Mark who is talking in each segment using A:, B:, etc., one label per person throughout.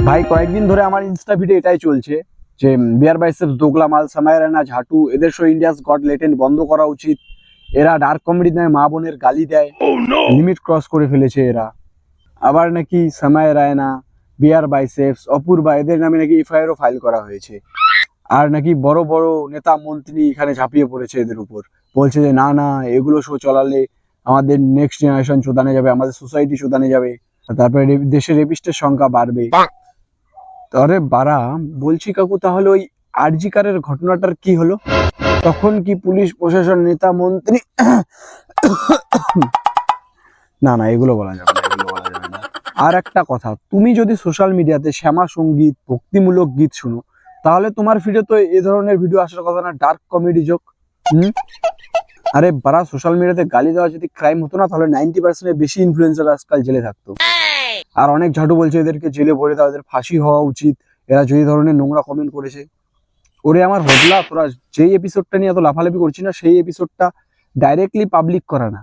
A: ভাই কয়েকদিন ধরে আমার ইনস্টা ফিডে এটাই চলছে যে বিয়ার বাইসেপস, দোগলা মাল, সামায়া রানা, ঝাটু এদের শো ইন্ডিয়াস গট লেটেন্ট বন্ধ করা উচিত। এরা ডার্ক কমেডি দেয়, মা বোনের গালি দেয়, লিমিট ক্রস করে ফেলেছে এরা। আবার নাকি সামায়া রায়না, বিয়ার বাইসেপস, অপূর্বা এদের নামে নাকি এফআইআরও ফাইল করা হয়েছে। আর নাকি বড় বড় নেতা মন্ত্রী এখানে ঝাঁপিয়ে পড়েছে এদের উপর, বলছে যে না না এগুলো শো চলালে আমাদের নেক্সট জেনারেশন চোদানে যাবে, আমাদের সোসাইটি চোদানে যাবে, তারপরে দেশের রেপিস্টের সংখ্যা বাড়বে। আরে বাড়া, বলছি কাকু তাহলে ওই আরজিকারের ঘটনাটার কি হলো? তখন কি পুলিশ প্রশাসন, নেতা মন্ত্রী না না এগুলো বলা যাবে না, এগুলো বলা যাবে না। আর একটা কথা, তুমি যদি সোশ্যাল মিডিয়াতে শ্যামা সঙ্গীত, ভক্তিমূলক গীত শুনো, তাহলে তোমার ফিডে তো এই ধরনের ভিডিও আসার কথা না, ডার্ক কমেডি জোক। আরে বাড়া, সোশ্যাল মিডিয়াতে গালি দেওয়া যদি ক্রাইম হতো না, তাহলে 90% বেশি ইনফ্লুয়েন্সার আজকাল জেলে থাকতো। আর অনেক ঝাটু বলছে এদেরকে জেলে ভরে দাও, এদের ফাঁসি হওয়া উচিত, এরা যে ধরনের নোংরা কমেন্ট করেছে। ওরে আমার হজলা, তোরা যেই এপিসোডটা নিয়ে এত লাফালাফি করছিস না, সেই এপিসোডটা ডাইরেক্টলি পাবলিক করা না,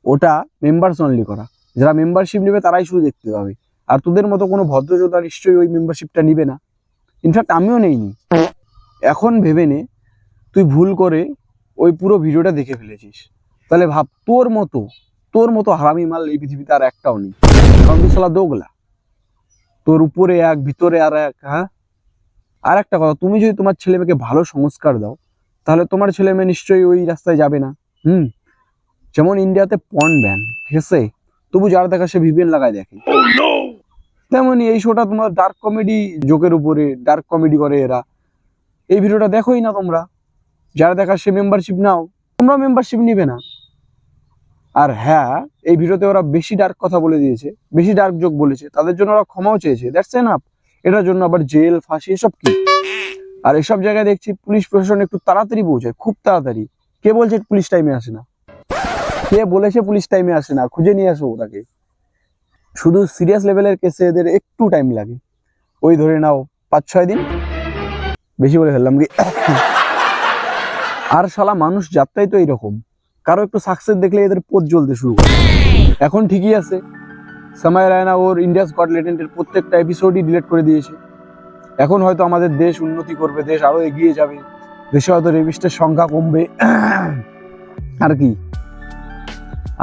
A: ওটা মেম্বার্স অনলি করা। যারা মেম্বারশিপ নেবে তারাই শুধু দেখতে পাবে। আর তোদের মতো কোনো ভদ্রযোদ্ধা নিশ্চয়ই ওই মেম্বারশিপটা নিবে না। ইনফ্যাক্ট আমিও নেইনি। এখন ভেবে নে, তুই ভুল করে ওই পুরো ভিডিওটা দেখে ফেলেছিস, তাহলে ভাব তোর মতো হারামি মাল এই পৃথিবীতে আর একটাও নেই। কারণ তুই শালা দোগলা, তোর উপরে এক ভিতরে আর এক। হ্যাঁ, আর একটা কথা, তুমি যদি তোমার ছেলে মেয়েকে ভালো সংস্কার দাও, তাহলে তোমার ছেলে মেয়ে নিশ্চয়ই ওই রাস্তায় যাবে না। যেমন ইন্ডিয়াতে পর্ন ব্যান, ঠিক আছে, তবু যারা দেখা সে ভিপিএন লাগায় দেখে। তেমনই এই শোটা তোমার ডার্ক কমেডি জোকের উপরে ডার্ক কমেডি করে এরা। এই ভিডিওটা দেখোই না তোমরা, যারা দেখা সে মেম্বারশিপ নাও, তোমরা মেম্বারশিপ নিবে না। আর হ্যাঁ, এই ভিডিওতে ওরা বেশি ডার্ক কথা বলে দিয়েছে, বেশি ডার্ক জোক বলেছে, তাদের জন্য ওরা ক্ষমাও চেয়েছে, দ্যাটস এনাফ। এটার জন্য আবার জেল, ফাঁসি এসব কি? আর এসব জায়গায় দেখছি পুলিশ প্রশাসন একটু তাড়াতাড়ি পৌঁছায়, খুব তাড়াতাড়ি। কে বলছে পুলিশ টাইমে আসে না? কে বলেছে পুলিশ টাইমে আসে না? খুঁজে নিয়ে আসো তাকে। শুধু সিরিয়াস লেভেলের কেসে এদের একটু টাইম লাগে, ওই ধরে নাও 5-6 দিন, বেশি বলে ফেললাম কি। আর শালা মানুষ যাত্রাই তো এইরকম, কারো একটু সাকসেস দেখলে এদের পোত জ্বলতে শুরু করে। এখন ঠিকই আছে, সামায়া রায়না ওর ইন্ডিয়াস গট লেটেন্টের প্রত্যেকটা এপিসোডই ডিলিট করে দিয়েছে। এখন হয়তো আমাদের দেশ উন্নতি করবে, দেশ আরো এগিয়ে যাবে, দেশে হয়তো রেপিস্টের সংখ্যা কমবে। আর কি,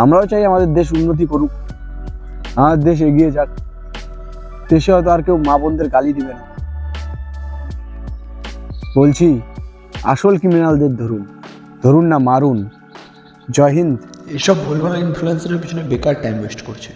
A: আমরাও চাই আমাদের দেশ উন্নতি করুক, আমাদের দেশ এগিয়ে যাক, দেশে হয়তো আর কেউ মা বোনদের গালি দিবে না। বলছি, আসল ক্রিমিনালদের ধরুন না মারুন। জয় হিন্দ।
B: এসব ভুলভাল ইনফ্লুয়েন্সারের পিছনে বেকার টাইম ওয়েস্ট করছে।